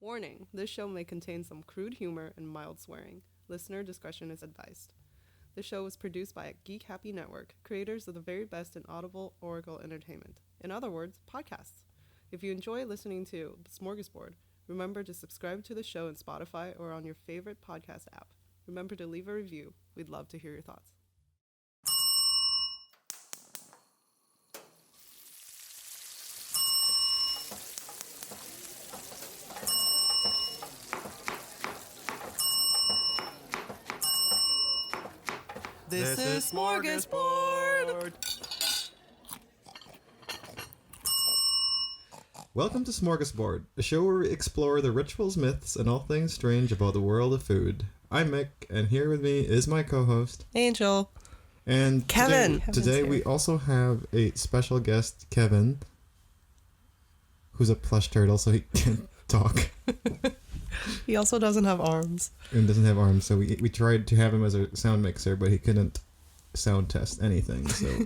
Warning, this show may contain some crude humor and mild swearing. Listener discretion is advised. This show was produced by Geek Happy Network, creators of the very best in audible oracle entertainment. In other words, podcasts. If you enjoy listening to Smorgasbord, remember to subscribe to the show in Spotify or on your favorite podcast app. Remember to leave a review. We'd love to hear your thoughts. This is Smorgasbord! Welcome to Smorgasbord, a show where we explore the rituals, myths, and all things strange about the world of food. I'm Mik, and here with me is my co-host, Angel. And Kevin. Today we also have a special guest, Kevin, who's a plush turtle, so he can't talk. He also doesn't have arms. And doesn't have arms, so we tried to have him as a sound mixer, but he couldn't sound test anything, so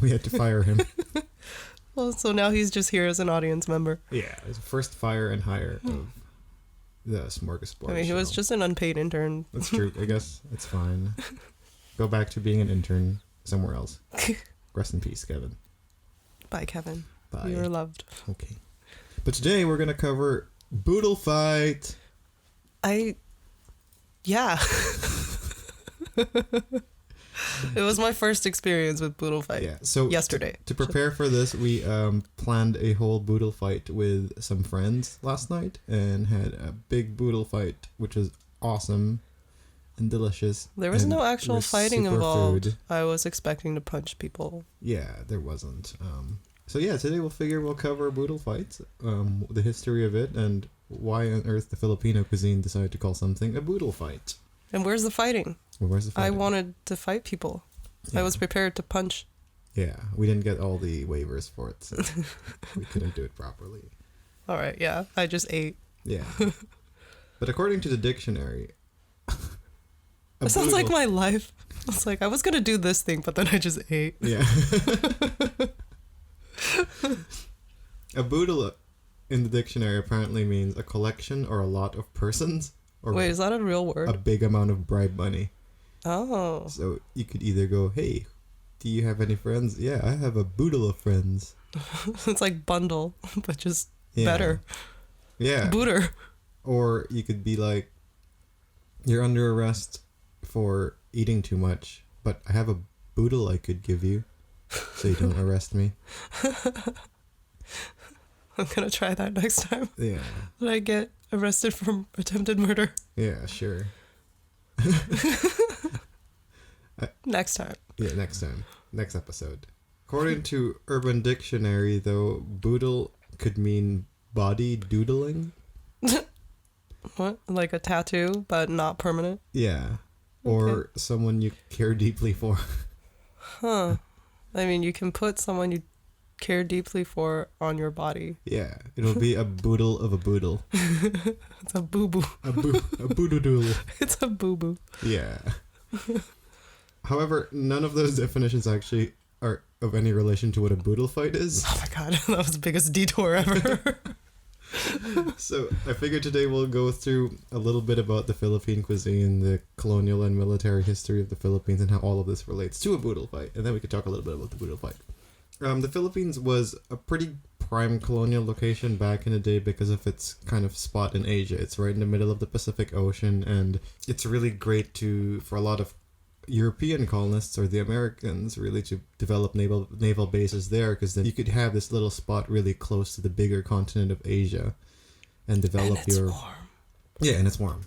we had to fire him. Well, so now he's just here as an audience member. Yeah, his first fire and hire of the Smorgasbord I mean, he was just an unpaid intern. That's true. I guess it's fine. Go back to being an intern somewhere else. Rest in peace, Kevin. Bye, Kevin. Bye. You are loved. Okay. But today we're going to cover Boodlefight. Yeah. It was my first experience with Boodlefight. Yeah. So yesterday. To prepare for this, we planned a whole Boodlefight with some friends last night and had a big Boodlefight, which was awesome and delicious. There was no actual fighting involved. Food. I was expecting to punch people. Yeah, there wasn't. So yeah, today we'll cover Boodlefight, the history of it, and why on earth the Filipino cuisine decided to call something a Boodlefight. And where's the fighting? Well, where's the fighting? I wanted to fight people. Yeah. I was prepared to punch. Yeah, we didn't get all the waivers for it, so we couldn't do it properly. All right, yeah, I just ate. Yeah. But according to the dictionary... It sounds like my life. It's like, I was going to do this thing, but then I just ate. Yeah. A boodle in the dictionary apparently means a collection or a lot of persons. Or wait, is that a real word? A big amount of bribe money. Oh. So you could either go, hey, do you have any friends? Yeah, I have a boodle of friends. It's like bundle, but just better. Yeah. Booter. Or you could be like, you're under arrest for eating too much, but I have a boodle I could give you so you don't arrest me. I'm gonna try that next time. Yeah. When I get arrested for attempted murder. Yeah, sure. Next time. Yeah, next time. Next episode. According to Urban Dictionary, though, boodle could mean body doodling. What? Like a tattoo, but not permanent? Yeah. Or someone you care deeply for. Huh. I mean, you can put someone you care deeply for on your body. Yeah. It'll be a boodle of a boodle. It's a boo-boo. A boodoodle. It's a boo-boo. Yeah. However, none of those definitions actually are of any relation to what a Boodlefight is. Oh my god, that was the biggest detour ever. So I figured today we'll go through a little bit about the Philippine cuisine, the colonial and military history of the Philippines, and how all of this relates to a Boodlefight. And then we could talk a little bit about the Boodlefight. The Philippines was a pretty prime colonial location back in the day because of its kind of spot in Asia. It's right in the middle of the Pacific Ocean, and it's really great for a lot of European colonists or the Americans really to develop naval bases there, because then you could have this little spot really close to the bigger continent of Asia and develop and it's warm. Yeah, and it's warm.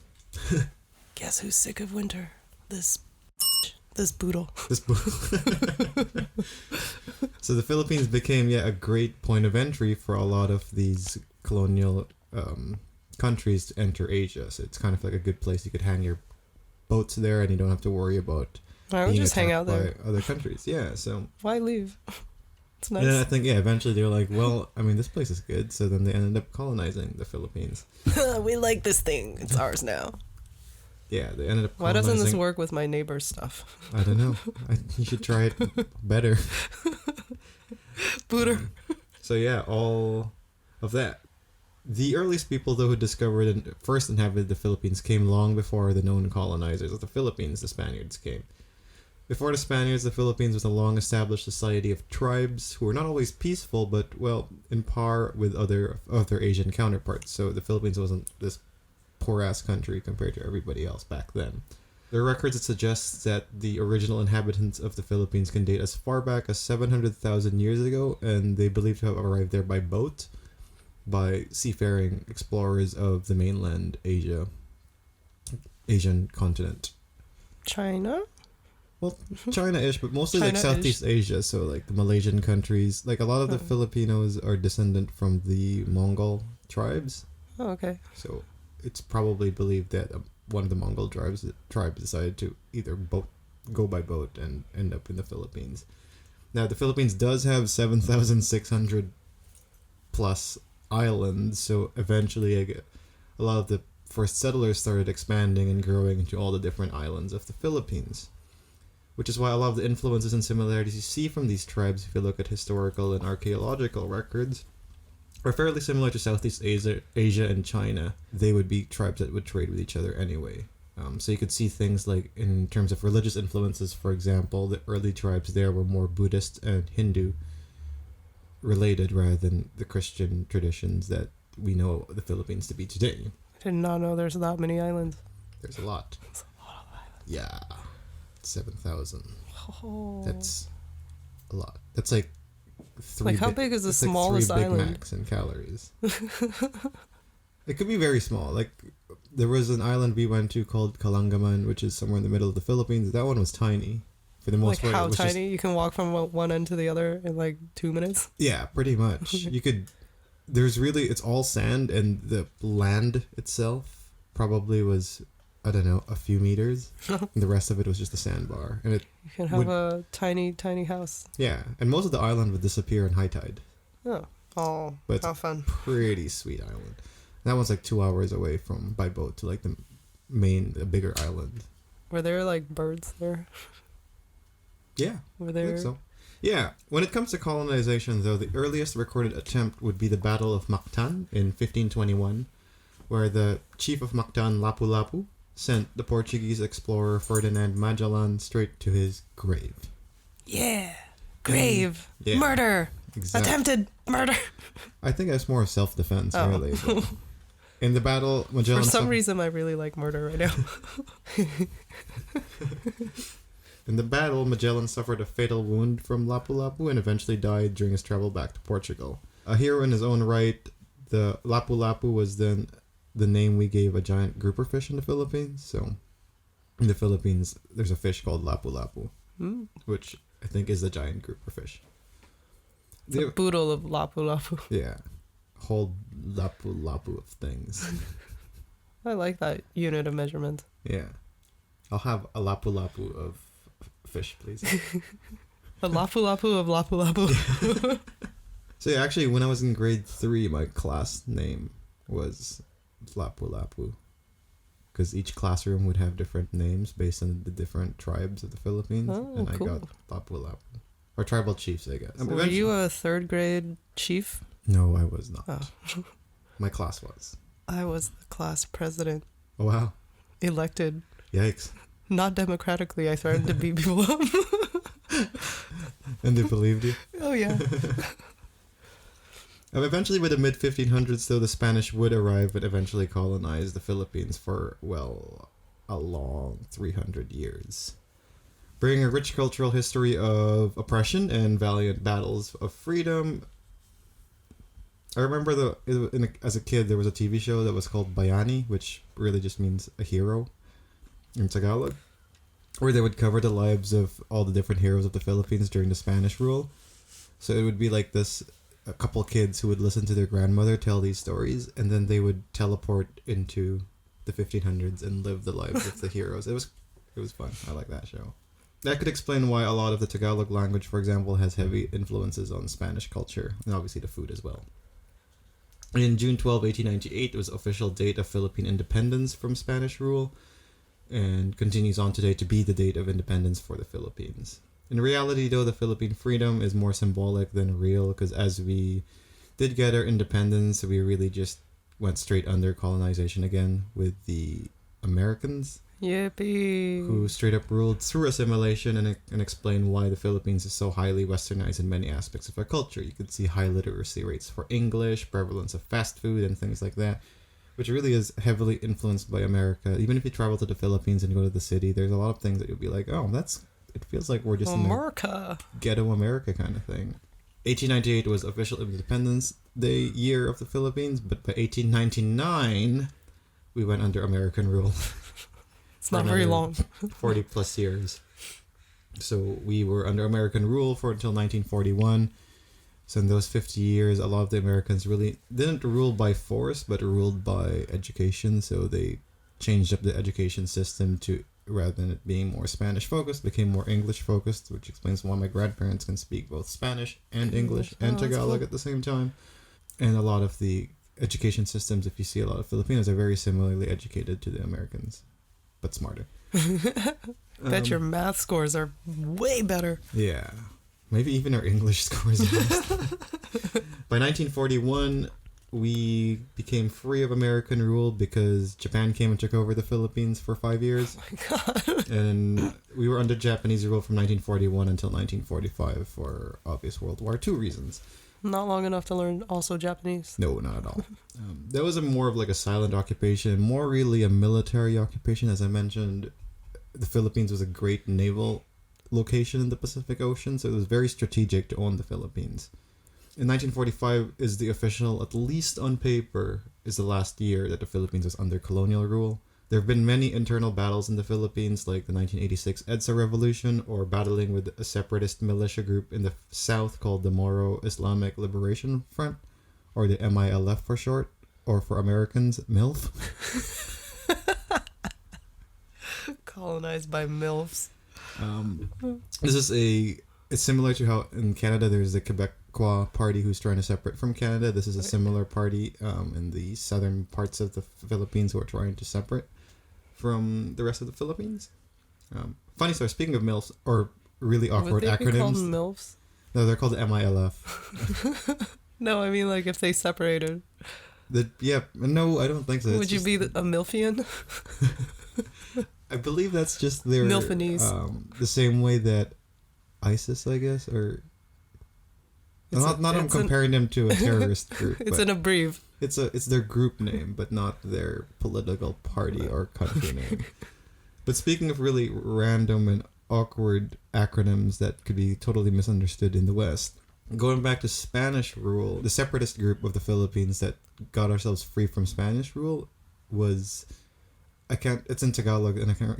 Guess who's sick of winter? This boodle. So the Philippines became a great point of entry for a lot of these colonial countries to enter Asia. So it's kind of like a good place. You could hang your boats there, and you don't have to worry about I would just hang out there by other countries. Yeah, so why leave? It's nice. And then I think eventually they were like, well, I mean, this place is good, so then they ended up colonizing the Philippines. We like this thing. It's ours now. Yeah, they ended up Why doesn't this work with my neighbor's stuff? I don't know. You should try it better. Booter. So yeah, all of that. The earliest people, though, who discovered and first inhabited the Philippines came long before the known colonizers of the Philippines, the Spaniards, came. Before the Spaniards, the Philippines was a long-established society of tribes who were not always peaceful, but, well, in par with other Asian counterparts. So the Philippines wasn't this poor-ass country compared to everybody else back then. There are records that suggest that the original inhabitants of the Philippines can date as far back as 700,000 years ago, and they believe to have arrived there by boat, by seafaring explorers of the mainland Asian continent. China? Well, China-ish, but mostly like Southeast Asia, so like the Malaysian countries. Like a lot of the Filipinos are descendant from the Mongol tribes. Oh, okay. So it's probably believed that one of the Mongol tribes decided to either go by boat and end up in the Philippines. Now, the Philippines does have 7,600 plus islands, so eventually a lot of the first settlers started expanding and growing into all the different islands of the Philippines. Which is why a lot of the influences and similarities you see from these tribes, if you look at historical and archaeological records, are fairly similar to Southeast Asia and China. They would be tribes that would trade with each other anyway. So you could see things like, in terms of religious influences, for example, the early tribes there were more Buddhist and Hindu related rather than the Christian traditions that we know the Philippines to be today. I did not know there's that many islands. There's a lot. There's a lot of islands. Yeah. 7,000. Oh. That's a lot. That's like how big is the smallest like 3 Big island? Macs in calories. It could be very small. Like there was an island we went to called Kamayan, which is somewhere in the middle of the Philippines. That one was tiny. For the most part, how it was tiny? You can walk from one end to the other in like 2 minutes. Yeah, pretty much. You could. It's all sand, and the land itself probably was, I don't know, a few meters. And the rest of it was just a sandbar. And you can have a tiny, tiny house. Yeah, and most of the island would disappear in high tide. Oh, but how fun. Pretty sweet island. That one's like 2 hours away by boat to like the bigger island. Were there like birds there? Yeah, Were there? I think so. Yeah, when it comes to colonization, though, the earliest recorded attempt would be the Battle of Mactan in 1521, where the chief of Mactan, Lapu-Lapu, sent the Portuguese explorer Ferdinand Magellan straight to his grave. Yeah. Grave. Yeah. Murder. Exactly. Attempted murder. I think that's more self-defense, really. But in the battle, Magellan... For some reason, I really like murder right now. In the battle, Magellan suffered a fatal wound from Lapu-Lapu and eventually died during his travel back to Portugal. A hero in his own right, the Lapu-Lapu was then the name we gave a giant grouper fish in the Philippines. So, in the Philippines, there's a fish called Lapu-Lapu, which I think is the giant grouper fish. The boodle of Lapu-Lapu. Yeah. Whole Lapu-Lapu of things. I like that unit of measurement. Yeah. I'll have a Lapu-Lapu of fish, please. A Lapu-Lapu of Lapu-Lapu. So yeah, actually, when I was in grade 3, my class name was Lapu-Lapu. Because each classroom would have different names based on the different tribes of the Philippines. And cool. I got Lapu-Lapu. Or tribal chiefs, I guess. Were you a 3rd grade chief? No, I was not. Oh. My class was. I was the class president. Oh, wow. Elected. Yikes. Not democratically, I threatened to beat people up. And they believed you? Oh, yeah. Eventually, with the mid-1500s, though, the Spanish would arrive and eventually colonize the Philippines for, well, a long 300 years. Bringing a rich cultural history of oppression and valiant battles of freedom. I remember as a kid, there was a TV show that was called Bayani, which really just means a hero in Tagalog, where they would cover the lives of all the different heroes of the Philippines during the Spanish rule. So it would be like a couple kids who would listen to their grandmother tell these stories, and then they would teleport into the 1500s and live the lives of the heroes. It was fun. I like that show. That could explain why a lot of the Tagalog language, for example, has heavy influences on Spanish culture, and obviously the food as well. In June 12, 1898, it was the official date of Philippine independence from Spanish rule, and continues on today to be the date of independence for the Philippines. In reality, though, the Philippine freedom is more symbolic than real, because as we did get our independence, we really just went straight under colonization again with the Americans, Yippee. who straight up ruled through assimilation and explained why the Philippines is so highly westernized in many aspects of our culture. You could see high literacy rates for English, prevalence of fast food, and things like that, which really is heavily influenced by America. Even if you travel to the Philippines and go to the city, there's a lot of things that you'll be like, oh, it feels like we're just America. in ghetto America kind of thing. 1898 was official Independence Day year of the Philippines, but by 1899, we went under American rule. It's not very long. 40 plus years. So we were under American rule for until 1941. So in those 50 years, a lot of the Americans really didn't rule by force, but ruled by education. So they changed up the education system to, rather than it being more Spanish focused, became more English focused, which explains why my grandparents can speak both Spanish and English and Tagalog at the same time. And a lot of the education systems, if you see a lot of Filipinos, are very similarly educated to the Americans, but smarter. Bet your math scores are way better. Yeah. Maybe even our English scores. By 1941, we became free of American rule because Japan came and took over the Philippines for 5 years. Oh my God. And we were under Japanese rule from 1941 until 1945 for obvious World War II reasons. Not long enough to learn also Japanese. No, not at all. That was more of like a silent occupation, more really a military occupation. As I mentioned, the Philippines was a great naval location in the Pacific Ocean, so it was very strategic to own the Philippines. In 1945 is the official, at least on paper, is the last year that the Philippines was under colonial rule. There have been many internal battles in the Philippines, like the 1986 EDSA Revolution, or battling with a separatist militia group in the south called the Moro Islamic Liberation Front, or the MILF for short, or for Americans, MILF. Colonized by MILFs. It's similar to how in Canada there's the Quebecois party who's trying to separate from Canada. This is a similar party in the southern parts of the Philippines who are trying to separate from the rest of the Philippines. Funny story, speaking of MILFs, or really awkward acronyms. Would they be called MILFs? No, they're called MILF. No, I mean like if they separated. No, I don't think so. Would you be a Milfian? I believe that's just their Milfanese. The same way that ISIS, I guess, or I'm comparing them to a terrorist group. It's an abbrev. It's their group name, but not their political party or country name. But speaking of really random and awkward acronyms that could be totally misunderstood in the West, going back to Spanish rule, the separatist group of the Philippines that got ourselves free from Spanish rule was, it's in Tagalog, and I can't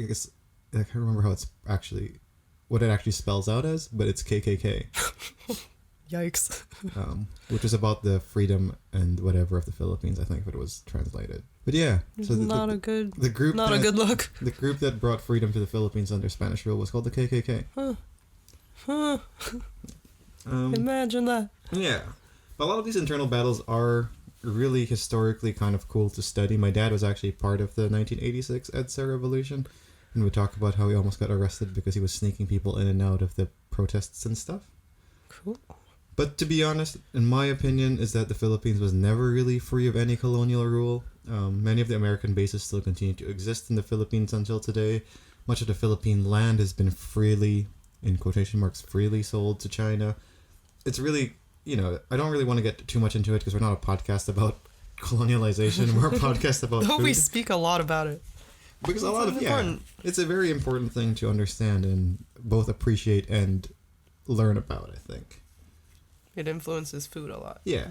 remember how it's actually, what it actually spells out as, but it's KKK. Yikes. Which is about the freedom and whatever of the Philippines, I think, if it was translated. But yeah, so a good look. The group that brought freedom to the Philippines under Spanish rule was called the KKK. Huh. Imagine that. Yeah. A lot of these internal battles are really historically kind of cool to study. My dad was actually part of the 1986 EDSA Revolution, and we talk about how he almost got arrested because he was sneaking people in and out of the protests and stuff. Cool. But to be honest, in my opinion, is that the Philippines was never really free of any colonial rule. Many of the American bases still continue to exist in the Philippines until today. Much of the Philippine land has been freely, in quotation marks, freely sold to China. It's really, I don't really want to get too much into it because we're not a podcast about colonialization. We're a podcast about food. We speak a lot about it. Because it's a very important thing to understand and both appreciate and learn about, I think. It influences food a lot. Yeah.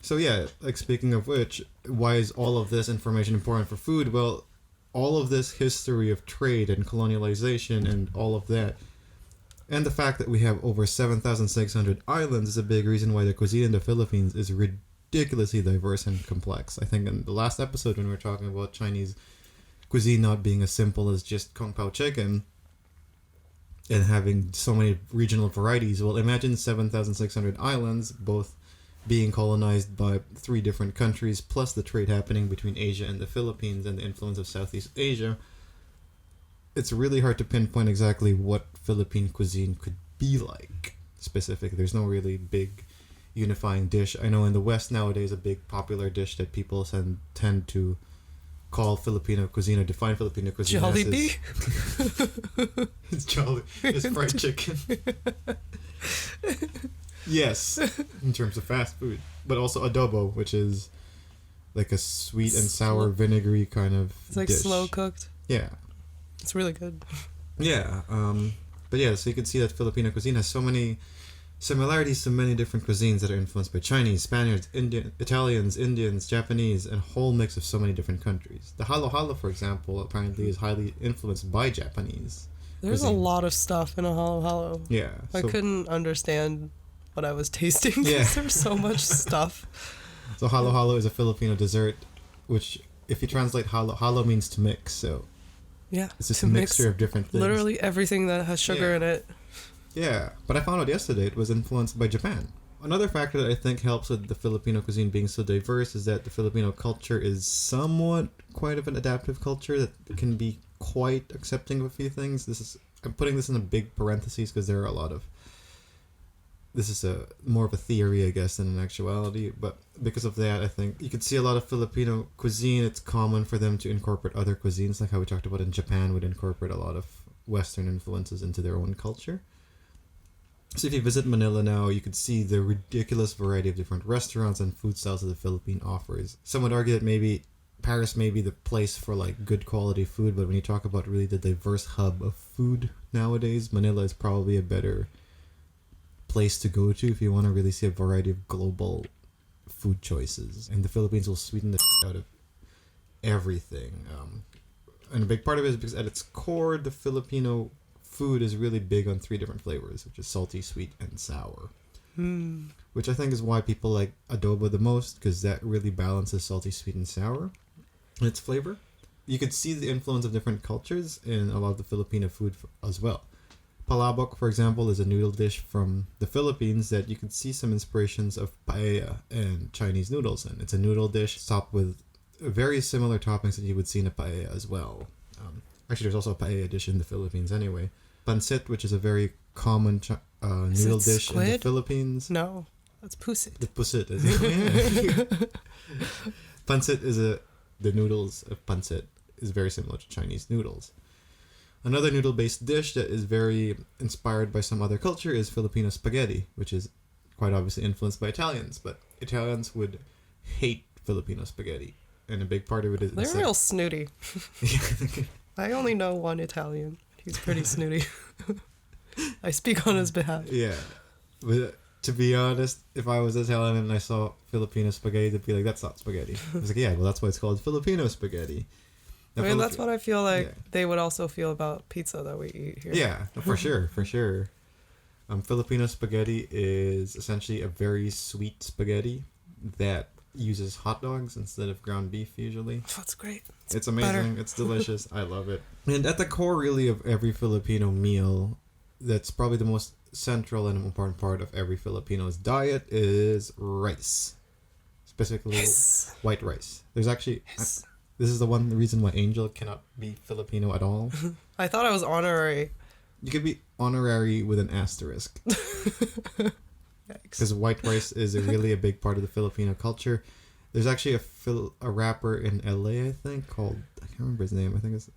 So yeah, like speaking of which, why is all of this information important for food? Well, all of this history of trade and colonialization and all of that, and the fact that we have over 7,600 islands is a big reason why the cuisine in the Philippines is ridiculously diverse and complex. I think in the last episode when we were talking about Chinese cuisine not being as simple as just kung pao chicken and having so many regional varieties, well, imagine 7,600 islands, both being colonized by 3 different countries, plus the trade happening between Asia and the Philippines and the influence of Southeast Asia. It's really hard to pinpoint exactly what Philippine cuisine could be like specifically. There's no really big unifying dish. I know in the West nowadays, a big popular dish that people tend to call Filipino cuisine or define Filipino cuisine Jollibee? It's Jolly. It's fried chicken. Yes, in terms of fast food. But also adobo, which is like a sweet and sour vinegary kind of It's like dish. slow cooked. Yeah. It's really good. Yeah. But yeah, so you can see that Filipino cuisine has so many similarities to many different cuisines that are influenced by Chinese, Spaniards, Italians, Indians, Japanese, and a whole mix of so many different countries. The halo halo, for example, apparently is highly influenced by Japanese There's cuisine. a lot of stuff in a halo halo. Yeah. I couldn't understand what I was tasting because Yeah. there's so much stuff. So halo halo is a Filipino dessert, which if you translate halo means to mix. So Yeah. it's just to a mix mixture of different things. literally everything that has sugar Yeah. in it. Yeah, but I found out yesterday it was influenced by Japan. Another factor that I think helps with the Filipino cuisine being so diverse is that the Filipino culture is somewhat quite of an adaptive culture that can be quite accepting of a few things. I'm putting this in a big parentheses because there are a lot of. This is more of a theory, I guess, than an actuality. But because of that, I think you can see a lot of Filipino cuisine. It's common for them to incorporate other cuisines, like how we talked about in Japan would incorporate a lot of Western influences into their own culture. So if you visit Manila now, you could see the ridiculous variety of different restaurants and food styles that the Philippines offers. Some would argue that maybe Paris may be the place for like good quality food, but when you talk about really the diverse hub of food nowadays, Manila is probably a better place to go to if you want to really see a variety of global food choices. And the Philippines will sweeten the out of everything. And a big part of it is because at its core, the Filipino food is really big on 3 different flavors, which is salty, sweet, and sour. Which I think is why people like adobo the most, because that really balances salty, sweet, and sour in its flavor. You could see the influence of different cultures in a lot of the Filipino food as well. Palabok, for example, is a noodle dish from the Philippines that you could see some inspirations of paella and Chinese noodles in. It's a noodle dish topped with very similar toppings that you would see in a paella as well. Actually, there's also a paella dish in the Philippines anyway. Pancit, which is a very common noodle dish squid? in the Philippines. No, that's pusit. The pusit is it? Yeah. Pancit is the noodles of pancit is very similar to Chinese noodles. Another noodle-based dish that is very inspired by some other culture is Filipino spaghetti, which is quite obviously influenced by Italians, but Italians would hate Filipino spaghetti, and a big part of it is They're real snooty. I only know one Italian. He's pretty snooty. I speak on his behalf. Yeah. But to be honest, if I was Italian and I saw Filipino spaghetti, they'd be like, that's not spaghetti. I was like, yeah, well, that's why it's called Filipino spaghetti. Now, I mean, that's what I feel like yeah. they would also feel about pizza that we eat here. Yeah, for sure, for sure. Filipino spaghetti is essentially a very sweet spaghetti that uses hot dogs instead of ground beef usually. That's great. It's amazing. better. It's delicious. I love it. And at the core, really, of every Filipino meal, that's probably the most central and important part of every Filipino's diet is rice. Specifically, Yes. white rice. There's actually... Yes. This is the reason why Angel cannot be Filipino at all. I thought I was honorary. You could be honorary with an asterisk. Yikes. Because white rice is really a big part of the Filipino culture. There's actually a rapper in LA, I think, called... I can't remember his name. I think it's...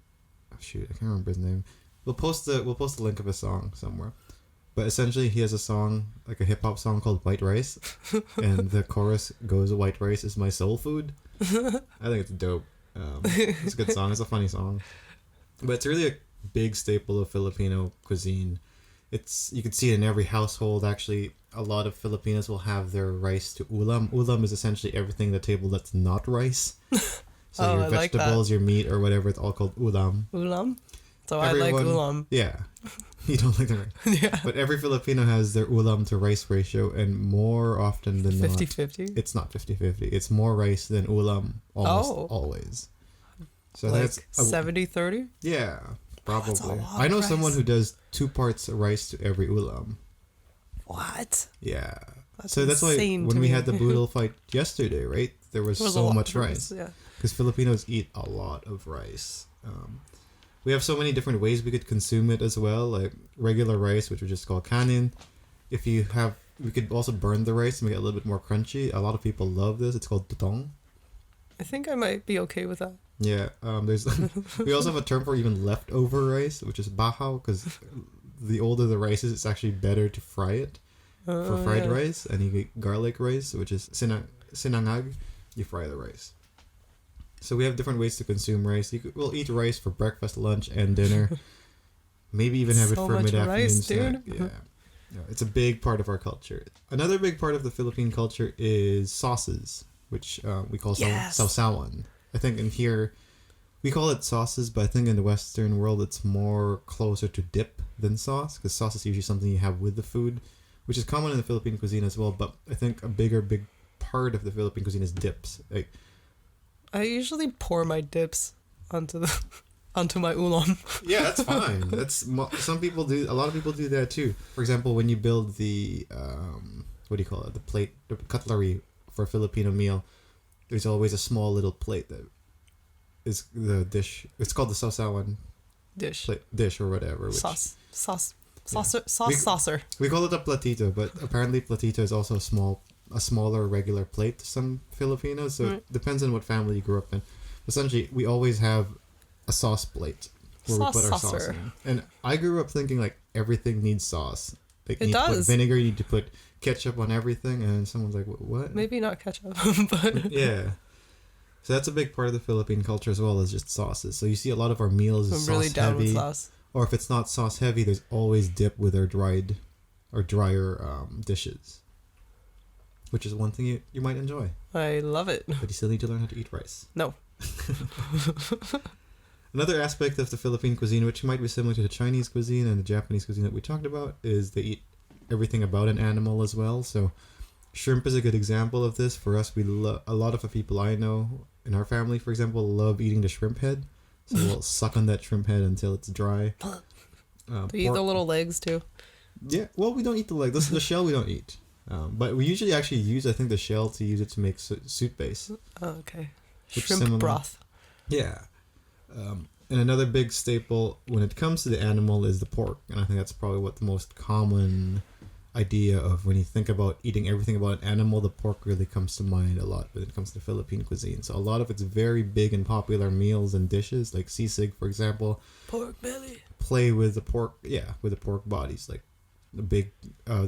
Oh, shoot, I can't remember his name. We'll post the link of a song somewhere. But essentially, he has a song, like a hip-hop song called White Rice. And the chorus goes, white rice is my soul food. I think it's dope. It's a good song. It's a funny song. But it's really a big staple of Filipino cuisine. You can see it in every household. Actually, a lot of Filipinos will have their rice to ulam. Ulam is essentially everything at the table that's not rice. So your I like vegetables, your meat, or whatever, it's all called ulam. Ulam? So I like ulam. Yeah. You don't like the rice. Yeah. But every Filipino has their ulam to rice ratio, and more often than 50-50? it's not 50-50. It's more rice than ulam almost always. So like that's 70-30? Yeah, probably. That's a lot I know of someone rice. who does 2 parts rice to every ulam. What? Yeah. That's so that's why insane when to we me. had the Boodlefight yesterday, right? There was There was a so lot much of rice. Yeah. Because Filipinos eat a lot of rice. We have so many different ways we could consume it as well, like regular rice, which we just call kanin. If you have we could also burn the rice and make it a little bit more crunchy. A lot of people love this. It's called tutong. I think I might be okay with that. Yeah. There's we also have a term for even leftover rice, which is bahaw, because the older the rice is, it's actually better to fry it for fried rice. And you get garlic rice, which is sinangag. You fry the rice. So we have different ways to consume rice. We'll eat rice for breakfast, lunch, and dinner. Maybe even have it for mid-afternoon snack. Yeah. It's a big part of our culture. Another big part of the Philippine culture is sauces, which we call sausawan. I think in here, we call it sauces, but I think in the Western world, it's more closer to dip than sauce, because sauce is usually something you have with the food, which is common in the Philippine cuisine as well. But I think a big part of the Philippine cuisine is dips. Like, I usually pour my dips onto my udon. Yeah, that's fine. Some people do. A lot of people do that too. For example, when you build the what do you call it? The cutlery for a Filipino meal. There's always a small little plate that is the dish. It's called the sausawan dish or whatever. Saucer. We call it a platito, but apparently platito is also a smaller regular plate to some Filipinos. So it depends on what family you grew up in. Essentially, we always have a sauce plate where we put our sauce in. And I grew up thinking like everything needs sauce. Like, you need to put vinegar, you need to put ketchup on everything, and someone's like, what? Maybe not ketchup, but yeah. So that's a big part of the Philippine culture as well, is just sauces. So you see a lot of our meals is sauce heavy. With sauce. Or if it's not sauce heavy, there's always dip with our drier dishes. Which is one thing you might enjoy. I love it. But you still need to learn how to eat rice. No. Another aspect of the Philippine cuisine, which might be similar to the Chinese cuisine and the Japanese cuisine that we talked about, is they eat everything about an animal as well. So shrimp is a good example of this. For us, a lot of the people I know in our family, for example, love eating the shrimp head. So we'll suck on that shrimp head until it's dry. Do you eat the little legs too? Yeah, well, we don't eat the leg. This is the shell we don't eat. But we usually actually use, I think, the shell to use it to make soup base. Oh, okay. Shrimp broth. Yeah. And another big staple when it comes to the animal is the pork. And I think that's probably what the most common idea of when you think about eating everything about an animal, the pork really comes to mind a lot when it comes to Philippine cuisine. So a lot of it's very big and popular meals and dishes, like sisig, for example. Pork belly. Play with the pork, with the pork bodies. Like the big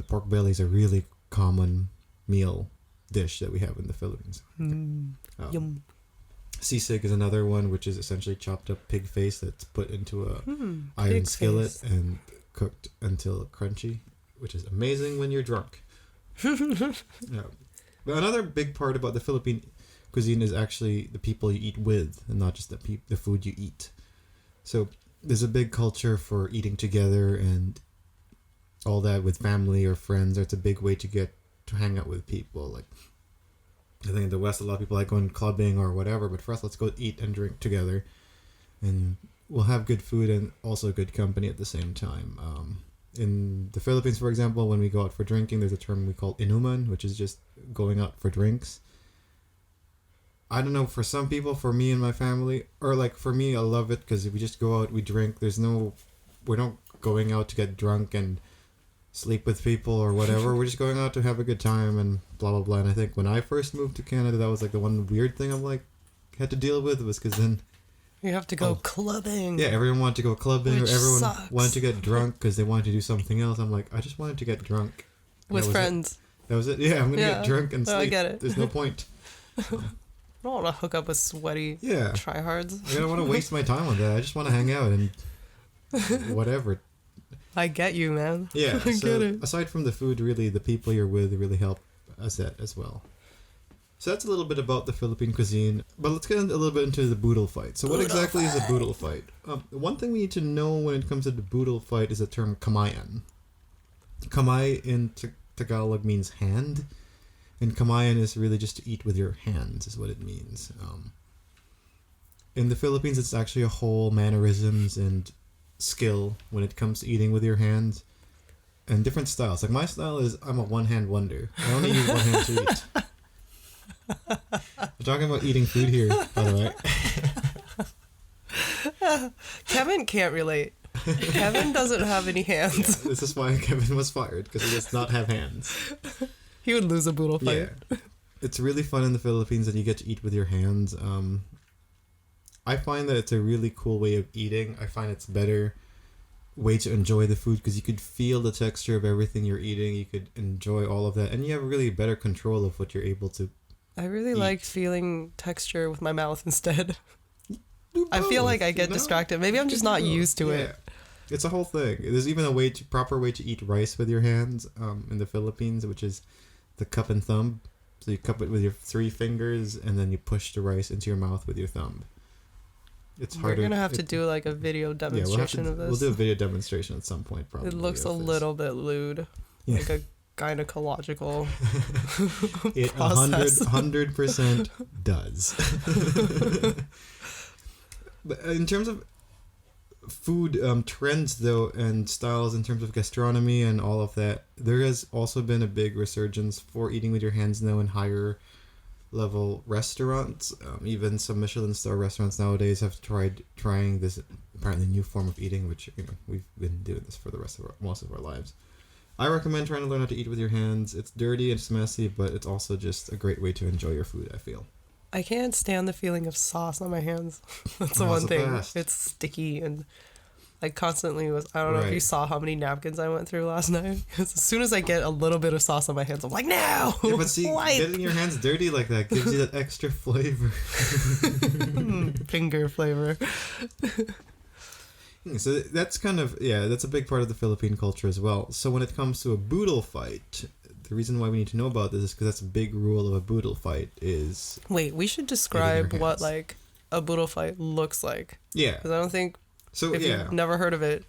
pork belly is a really common meal dish that we have in the Philippines. Yum. Sisig is another one, which is essentially chopped up pig face that's put into a iron skillet and cooked until crunchy, which is amazing when you're drunk. But another big part about the Philippine cuisine is actually the people you eat with, and not just the food you eat. So there's a big culture for eating together and all that with family or friends. It's a big way to get to hang out with people. Like, I think in the West, a lot of people like going clubbing or whatever, but for us, let's go eat and drink together, and we'll have good food and also good company at the same time. In the Philippines, for example, when we go out for drinking, there's a term we call inuman, which is just going out for drinks. I don't know, for some people, for me and my family, or like for me, I love it because if we just go out, we drink. We're not going out to get drunk and sleep with people or whatever. We're just going out to have a good time and blah blah blah. And I think when I first moved to Canada, that was like the one weird thing I'm like had to deal with, was because then you have to go clubbing. Yeah, everyone wanted to go clubbing, which or everyone sucks. wanted to get drunk because they wanted to do something else. I'm like, I just wanted to get drunk with friends. That was it. Yeah, I'm gonna get drunk and sleep. I get it. There's no point. I don't want to hook up with sweaty tryhards. I don't want to waste my time on that. I just want to hang out and whatever. I get you, man. Yeah, I so get it. Aside from the food, really, the people you're with really help us that as well. So that's a little bit about the Philippine cuisine, but let's get a little bit into the Boodlefight. So what exactly is a Boodlefight? One thing we need to know when it comes to the Boodlefight is the term Kamayan. Kamay in Tagalog means hand, and Kamayan is really just to eat with your hands is what it means. In the Philippines, it's actually a whole mannerisms and skill when it comes to eating with your hands, and different styles. Like my style is I'm a one-hand wonder. I only use one hand to eat. We're talking about eating food here, by the way. Kevin can't relate. Kevin doesn't have any hands. Yeah, this is why Kevin was fired, because he does not have hands. He would lose a boodle fight. Yeah. It's really fun in the Philippines that you get to eat with your hands. I find that it's a really cool way of eating. I find it's better way to enjoy the food because you could feel the texture of everything you're eating. You could enjoy all of that, and you have really better control of what you're able to I really eat. like feeling texture with my mouth instead. I feel like I get distracted. Maybe I'm just not used to it. It's a whole thing. There's even a proper way to eat rice with your hands in the Philippines, which is the cup and thumb. So you cup it with your 3 fingers, and then you push the rice into your mouth with your thumb. It's harder. We're gonna have to do like a video demonstration of this. We'll do a video demonstration at some point, probably. It looks a little bit lewd, like a gynecological It process. 100% does. But in terms of food trends, though, and styles in terms of gastronomy and all of that, there has also been a big resurgence for eating with your hands now in higher level restaurants. Even some Michelin star restaurants nowadays have trying this apparently new form of eating, which we've been doing this for the most of our lives. I recommend trying to learn how to eat with your hands. It's dirty, it's messy, but it's also just a great way to enjoy your food, I feel. I can't stand the feeling of sauce on my hands. That's the one thing. It's sticky and I constantly was. I don't know if you saw how many napkins I went through last night. Because as soon as I get a little bit of sauce on my hands, I'm like, no! Yeah, but see, getting your hands dirty like that gives you that extra flavor. Finger flavor. So that's that's a big part of the Philippine culture as well. So when it comes to a boodle fight, the reason why we need to know about this is because that's a big rule of a boodle fight is... Wait, we should describe what like a boodle fight looks like. Yeah. Because I don't think... So if you've never heard of it,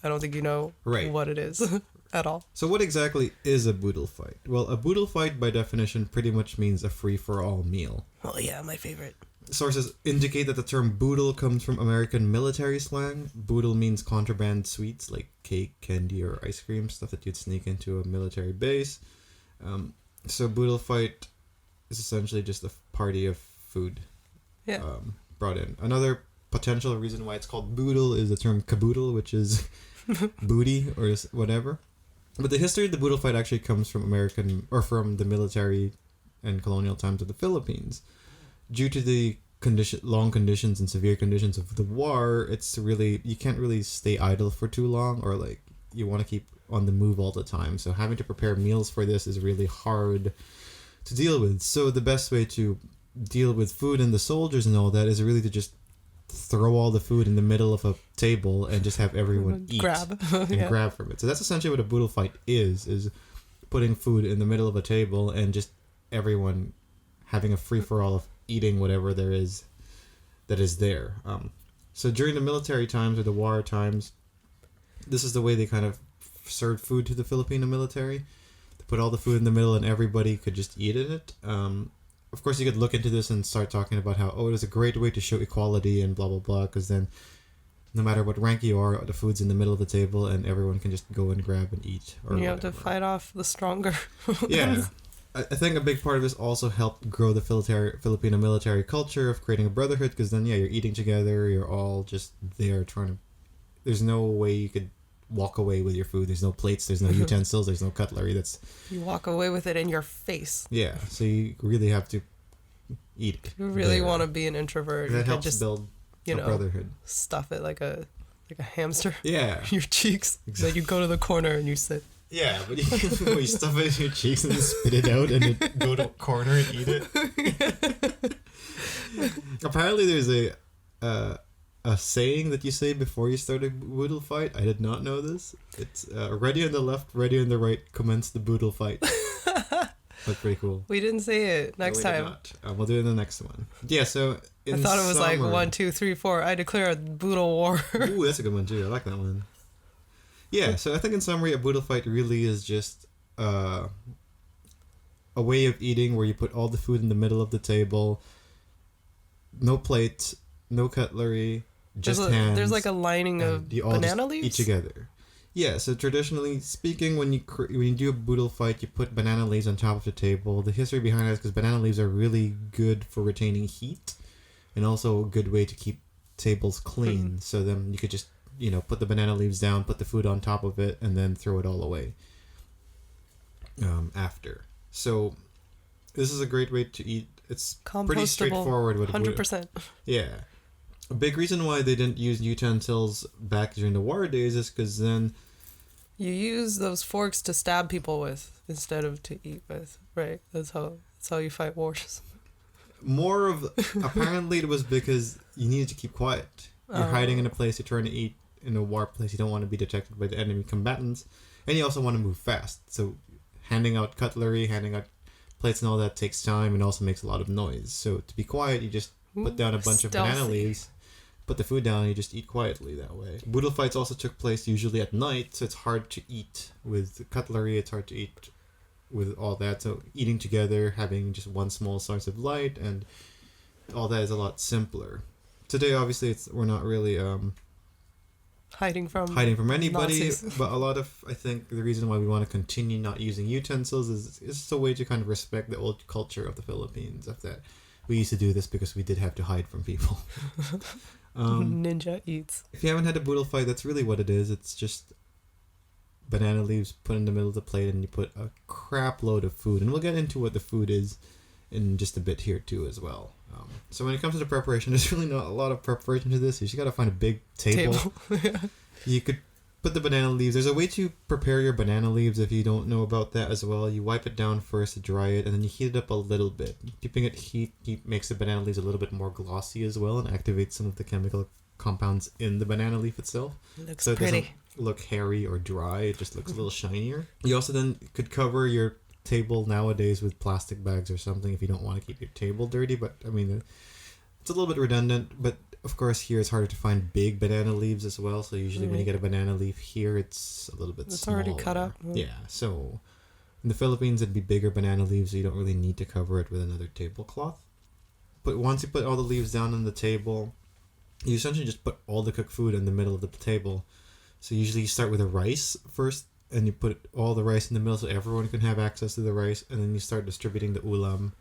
I don't think you know what it is at all. So what exactly is a boodle fight? Well, a boodle fight by definition pretty much means a free-for-all meal. Oh yeah, my favorite. Sources indicate that the term boodle comes from American military slang. Boodle means contraband sweets like cake, candy, or ice cream, stuff that you'd sneak into a military base. So boodle fight is essentially just a party of food brought in. Another potential reason why it's called boodle is the term caboodle, which is booty or whatever. But the history of the boodle fight actually comes from from the military and colonial times of the Philippines. Due to the long conditions and severe conditions of the war, you can't really stay idle for too long, or like you want to keep on the move all the time. So having to prepare meals for this is really hard to deal with. So the best way to deal with food and the soldiers and all that is really to just throw all the food in the middle of a table and just have everyone eat and grab from it. So that's essentially what a boodle fight is putting food in the middle of a table and just everyone having a free-for-all of eating whatever there is that is there. So during the military times or the war times, this is the way they kind of served food to the Filipino military. They put all the food in the middle and everybody could just eat in it. Of course, you could look into this and start talking about how, it is a great way to show equality and blah, blah, blah, because then no matter what rank you are, the food's in the middle of the table and everyone can just go and grab and eat. Or you have to fight off the stronger. Yeah. I think a big part of this also helped grow the Filipino military culture of creating a brotherhood, because then, you're eating together, you're all just there trying to... There's no way you could walk away with your food. There's no plates, there's no utensils, there's no cutlery. You walk away with it in your face. Yeah, so you really have to eat it. You really want to be an introvert. That helps just build a brotherhood. Stuff it like a hamster. Yeah. Your cheeks. Exactly. Then you go to the corner and you sit. Yeah, but you stuff it in your cheeks and then spit it out and then go to a corner and eat it. Apparently there's a saying that you say before you start a boodle fight. I did not know this. It's ready on the left, ready on the right, commence the boodle fight. That's pretty cool. We didn't say it. Next time. We'll do it in the next one. Yeah, so I thought it was like 1, 2, 3, 4. I declare a boodle war. Ooh, that's a good one too. I like that one. Yeah, so I think in summary, a boodle fight really is just a way of eating where you put all the food in the middle of the table, no plates, no cutlery, just hands. There's like a lining of banana leaves? Eat together. Yeah, so traditionally speaking, when you do a boodle fight, you put banana leaves on top of the table. The history behind that is because banana leaves are really good for retaining heat and also a good way to keep tables clean. So then you could just put the banana leaves down, put the food on top of it, and then throw it all away after. So this is a great way to eat. It's pretty straightforward. 100%. Yeah. A big reason why they didn't use utensils back during the war days is because then you use those forks to stab people with instead of to eat with, right? That's how you fight wars. More of apparently it was because you needed to keep quiet. You're hiding in a place, you're trying to eat in a war place, you don't want to be detected by the enemy combatants, and you also want to move fast. So handing out cutlery, handing out plates and all that takes time and also makes a lot of noise. So to be quiet, you just put down a bunch of banana leaves, put the food down, and you just eat quietly that way. Boodle fights also took place usually at night, so it's hard to eat with cutlery, it's hard to eat with all that. So eating together, having just one small source of light, and all that is a lot simpler. Today, obviously, we're not really hiding from anybody, Nazis. But a lot of, I think, the reason why we want to continue not using utensils is just a way to kind of respect the old culture of the Philippines, of that we used to do this because we did have to hide from people. Ninja eats. If you haven't had a boodle fight, that's really what it is. It's just banana leaves put in the middle of the plate, and you put a crap load of food. And we'll get into what the food is in just a bit here too as well. So when it comes to the preparation, there's really not a lot of preparation to this. You just got to find a big table. Yeah. You could put the banana leaves. There's a way to prepare your banana leaves if you don't know about that as well. You wipe it down first to dry it, and then you heat it up a little bit. Keeping it heat makes the banana leaves a little bit more glossy as well, and activates some of the chemical compounds in the banana leaf itself. It looks so pretty. It doesn't look hairy or dry. It just looks a little shinier. You also then could cover your table nowadays with plastic bags or something if you don't want to keep your table dirty. But I mean, it's a little bit redundant. But of course, here it's harder to find big banana leaves as well. So usually when you get a banana leaf here, it's a little bit smaller. It's already cut up. Yeah. So in the Philippines, it'd be bigger banana leaves, so you don't really need to cover it with another tablecloth. But once you put all the leaves down on the table, you essentially just put all the cooked food in the middle of the table. So usually you start with the rice first, and you put all the rice in the middle so everyone can have access to the rice, and then you start distributing the ulam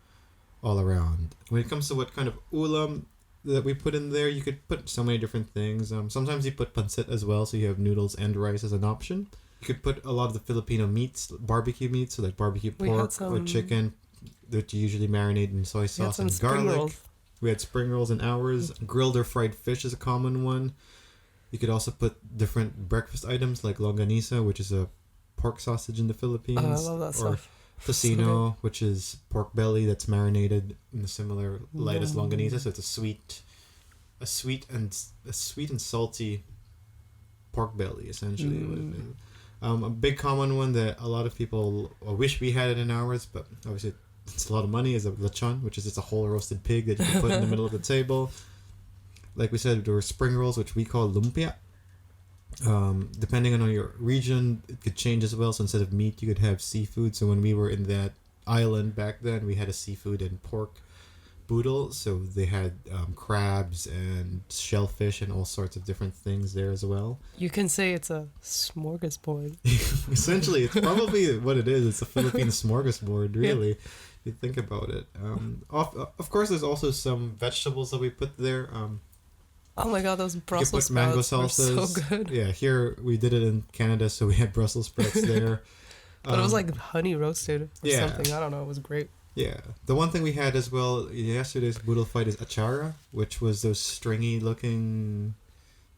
all around. When it comes to what kind of ulam that we put in there, you could put so many different things. Sometimes you put pancit as well, so you have noodles and rice as an option. You could put a lot of the Filipino meats, barbecue meats, so like barbecue pork or chicken that you usually marinate in soy sauce and garlic. Rolls. We had spring rolls in ours. Grilled or fried fish is a common one. You could also put different breakfast items like longanisa, which is a pork sausage in the Philippines. Oh, I love that stuff. Tocino, which is pork belly that's marinated in a similar light as longanisa. So it's a sweet and salty pork belly, essentially. What it is. A big common one that a lot of people wish we had it in ours, but obviously it's a lot of money, is a lechon, which is just a whole roasted pig that you can put in the middle of the table. Like we said, there were spring rolls, which we call lumpia. Depending on your region, it could change as well. So instead of meat, you could have seafood. So when we were in that island back then, we had a seafood and pork boodle. So they had crabs and shellfish and all sorts of different things there as well. You can say it's a smorgasbord. Essentially, it's probably what it is. It's a Philippine smorgasbord, really. Yeah. You think about it. Of course, there's also some vegetables that we put there. Oh my god, those Brussels sprouts mango salsas. Were so good. Yeah, here we did it in Canada, so we had Brussels sprouts there. But it was like honey roasted or something. I don't know. It was great. Yeah. The one thing we had as well yesterday's boodle fight is achara, which was those stringy looking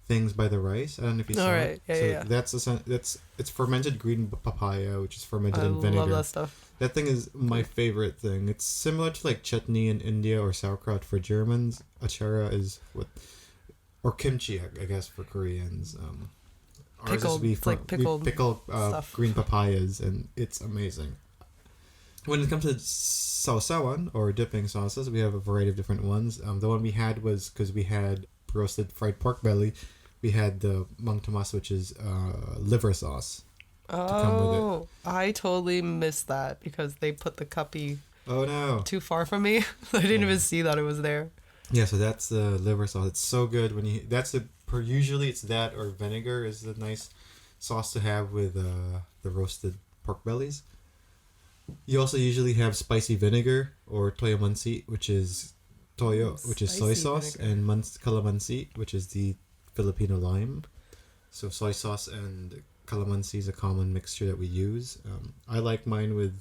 things by the rice. I don't know if you saw it. Yeah. It's fermented green papaya, which is fermented in vinegar. I love that stuff. That thing is my favorite thing. It's similar to like chutney in India or sauerkraut for Germans. Achara is what... Or kimchi, I guess, for Koreans. Pickled, we pickle green papayas, and it's amazing. When it comes to sausawan, or dipping sauces, we have a variety of different ones. The one we had was, because we had roasted fried pork belly, we had the mang tomas, which is liver sauce. Oh, I totally missed that because they put the cuppy too far from me. I didn't even see that it was there. Yeah, so that's the liver sauce. It's so good usually it's that or vinegar is the nice sauce to have with the roasted pork bellies. You also usually have spicy vinegar or toyo mansi, which is soy sauce, vinegar. And calamansi, which is the Filipino lime. So soy sauce and calamansi is a common mixture that we use. I like mine with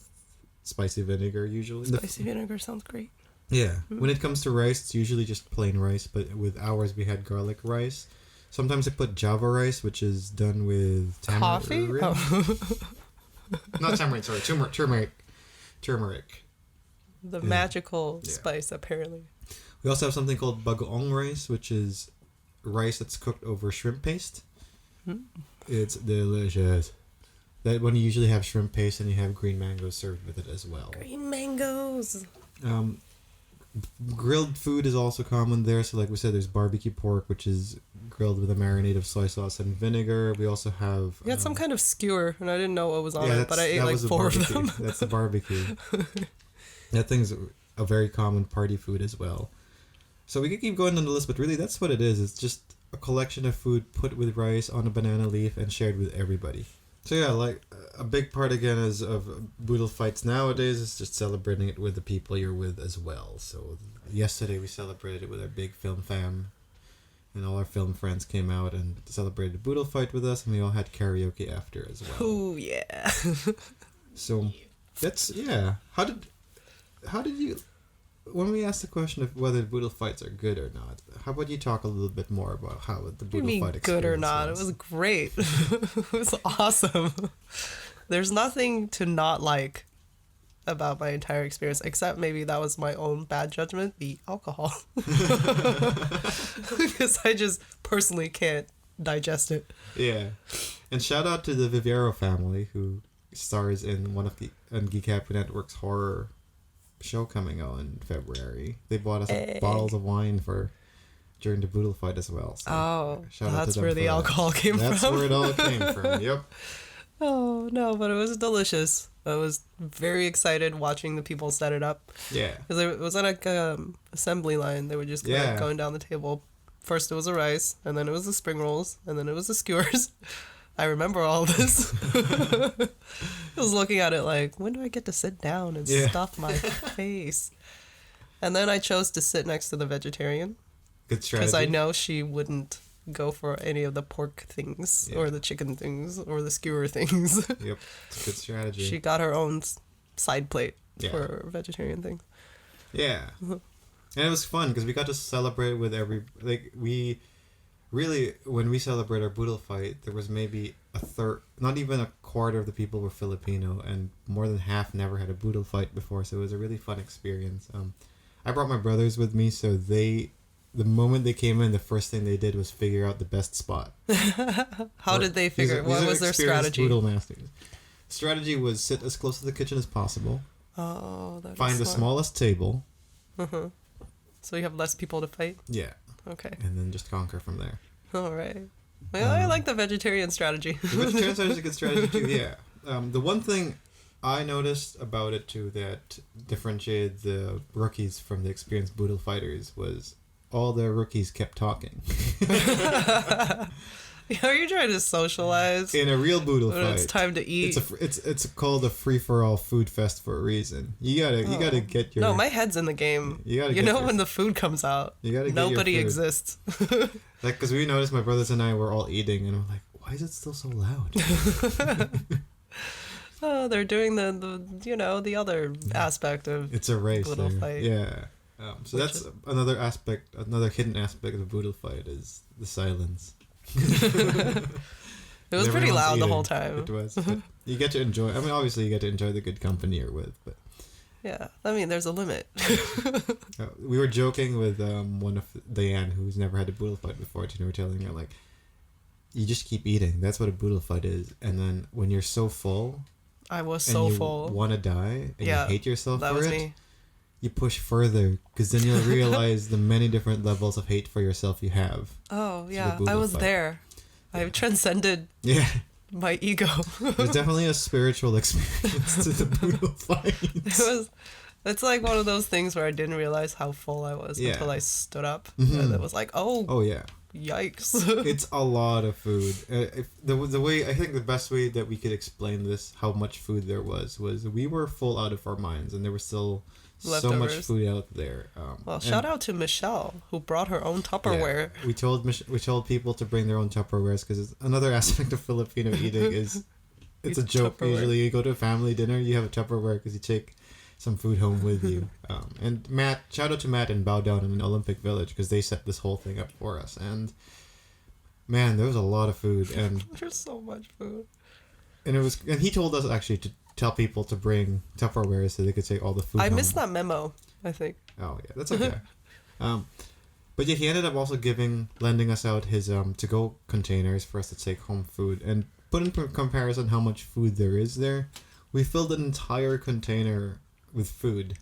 spicy vinegar usually. Spicy vinegar sounds great. Yeah. When it comes to rice, it's usually just plain rice, but with ours we had garlic rice. Sometimes I put Java rice, which is done with tamarind. Coffee? Oh. Not tamarind, sorry. Turmeric. The magical spice, apparently. We also have something called bagoong rice, which is rice that's cooked over shrimp paste. It's delicious. That one you usually have shrimp paste and you have green mangoes served with it as well. Green mangoes. Grilled food is also common there. So like we said, there's barbecue pork, which is grilled with a marinade of soy sauce and vinegar. We also have... You had some kind of skewer, and I didn't know what was on it, but I ate like 4 of them. That's the barbecue. That thing's a very common party food as well. So we could keep going on the list, but really that's what it is. It's just a collection of food put with rice on a banana leaf and shared with everybody. So yeah, like a big part again is of Boodlefights nowadays is just celebrating it with the people you're with as well. So yesterday we celebrated it with our big film fam, and all our film friends came out and celebrated Boodlefight with us, and we all had karaoke after as well. Oh yeah. So that's How did you? When we asked the question of whether Boodlefights are good or not, how about you talk a little bit more about how the Boodlefight experience good or not? was? It was great. It was awesome. There's nothing to not like about my entire experience, except maybe that was my own bad judgment, the alcohol. Because I just personally can't digest it. Yeah. And shout out to the Viviero family who stars in one of the Geek Happy Network's horror show coming out in February. They bought us bottles of wine during the Boodlefight as well. So that's where the alcohol came from. That's where it all came from. Yep. Oh no, but it was delicious. I was very excited watching the people set it up. Yeah. Because it was on a assembly line. They were just going down the table. First it was the rice, and then it was the spring rolls, and then it was the skewers. I remember all this. I was looking at it like, when do I get to sit down and stuff my face? And then I chose to sit next to the vegetarian. Good strategy. Because I know she wouldn't go for any of the pork things or the chicken things or the skewer things. Yep, it's a good strategy. She got her own side plate for vegetarian things. Yeah. And it was fun because we got to celebrate with we... Really, when we celebrate our Boodlefight, there was maybe a third, not even a quarter of the people were Filipino, and more than half never had a Boodlefight before, so it was a really fun experience. I brought my brothers with me, so the moment they came in, the first thing they did was figure out the best spot. How did they figure it? What was their strategy? Boodle masters. Strategy was sit as close to the kitchen as possible. Oh, that's find the smallest table. Uh-huh. So you have less people to fight? Yeah. Okay. And then just conquer from there. All right. Well, I like the vegetarian strategy. The vegetarian strategy is a good strategy too, yeah. The one thing I noticed about it too that differentiated the rookies from the experienced Boodle fighters was all the rookies kept talking. Are you trying to socialize? In a real Boodle fight, it's time to eat. It's called a free for all food fest for a reason. You gotta get your. No, my head's in the game. You know when the food comes out. You gotta get nobody your food. Exists. Like, because we noticed my brothers and I were all eating, and I'm like, why is it still so loud? Oh, they're doing the other aspect of. It's a race. Boodle fight. Yeah. So that's another aspect, another hidden aspect of the Boodle fight is the silence. It was pretty loud the whole time. It was. You get to enjoy. I mean, obviously, you get to enjoy the good company you're with, but yeah, I mean, there's a limit. We were joking with one of Diane, who's never had a Boodle fight before. And we were telling her like, you just keep eating. That's what a Boodle fight is. And then when you're so full, I was so full, want to die, and you hate yourself that for was it. Me. You push further because then you'll realize the many different levels of hate for yourself you have. Oh yeah, I was there. I transcended my ego. There's definitely a spiritual experience to the Boodle fight. It's like one of those things where I didn't realize how full I was until I stood up. Mm-hmm. And it was like, oh yeah, yikes. It's a lot of food. The way, I think the best way that we could explain this, how much food there was we were full out of our minds, and there were still so much food out there. Well, shout out to Michelle who brought her own Tupperware. Yeah, we told people to bring their own Tupperwares because another aspect of Filipino eating is it's a joke. Tupperware. Usually, you go to a family dinner, you have a Tupperware because you take some food home with you. And shout out to Matt and Bow Down in Olympic Village because they set this whole thing up for us. And man, there was a lot of food, and there's so much food. And he told us actually to tell people to bring Tupperware so they could take all the food. I missed that memo, I think. Oh yeah, that's okay. But yeah, he ended up also lending us out his to-go containers for us to take home food, and put in comparison how much food there is there. We filled an entire container with food.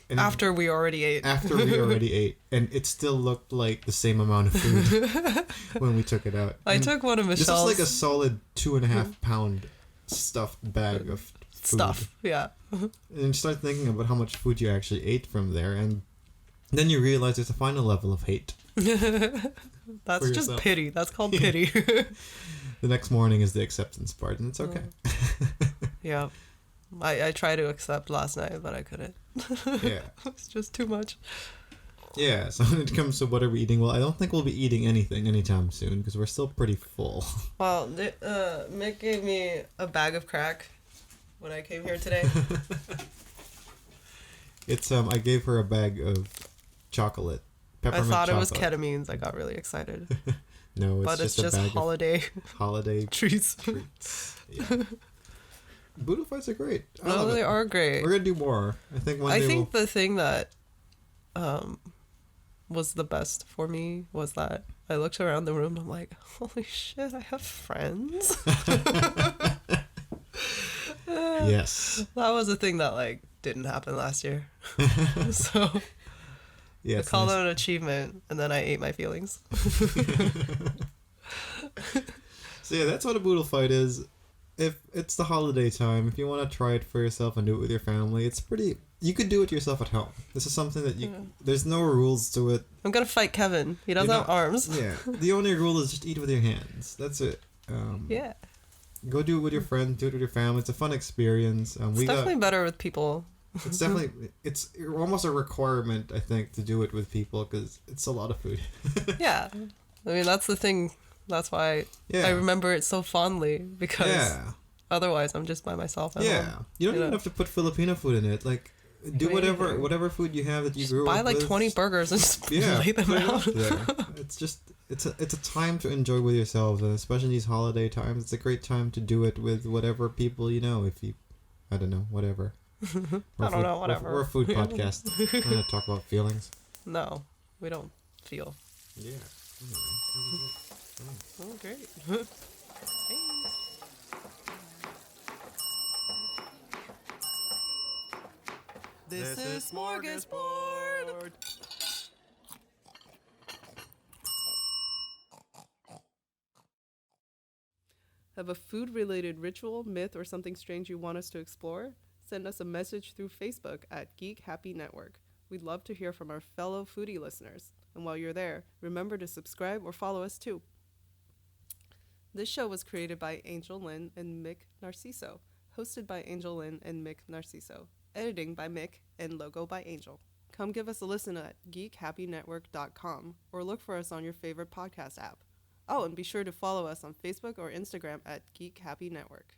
And after we already ate. And it still looked like the same amount of food when we took it out. I took one of Michelle's. This was like a solid 2.5 pound stuffed bag of food. Stuff, yeah. And you start thinking about how much food you actually ate from there, and then you realize there's a final level of hate. That's just yourself. Pity. That's called pity. The next morning is the acceptance part, and it's okay. Yeah. I tried to accept last night, but I couldn't. Yeah. It's just too much. Yeah, so when it comes to what are we eating, well, I don't think we'll be eating anything anytime soon, because we're still pretty full. Well, Mick gave me a bag of crack when I came here today. I gave her a bag of chocolate. I thought it was ketamines. I got really excited. No, it's just holiday treats. Yeah. Boodlefights are great. They are great. We're gonna do more. I think the thing that was the best for me was that I looked around the room and I'm like, holy shit, I have friends. Yes. That was a thing that didn't happen last year. So I called it an achievement, and then I ate my feelings. So yeah, that's what a Boodlefight is. If it's the holiday time, if you want to try it for yourself and do it with your family, you could do it yourself at home. This is something that there's no rules to it. I'm gonna fight Kevin. He doesn't have arms. Yeah. The only rule is just eat with your hands. That's it. Yeah. Go do it with your friends, do it with your family. It's a fun experience. It's definitely better with people. It's almost a requirement, I think, to do it with people because it's a lot of food. Yeah. I mean, that's the thing. That's why I remember it so fondly, because otherwise I'm just by myself at home. You don't even have to put Filipino food in it. Do whatever food you have that you grew up with. Buy 20 burgers and just lay them out. It's a time to enjoy with yourselves, and especially these holiday times. It's a great time to do it with whatever people you know. I don't know, whatever. Whatever. We're a food podcast. We're gonna talk about feelings. No, we don't feel. Yeah. Anyway, Oh, great. This is Smorgasbord. Have a food-related ritual, myth, or something strange you want us to explore? Send us a message through Facebook at Geek Happy Network. We'd love to hear from our fellow foodie listeners. And while you're there, remember to subscribe or follow us too. This show was created by Angel Lynn and Mik Narciso, hosted by Angel Lynn and Mik Narciso, editing by Mik, and logo by Angel. Come give us a listen at geekhappynetwork.com or look for us on your favorite podcast app. Oh, and be sure to follow us on Facebook or Instagram at Geek Happy Network.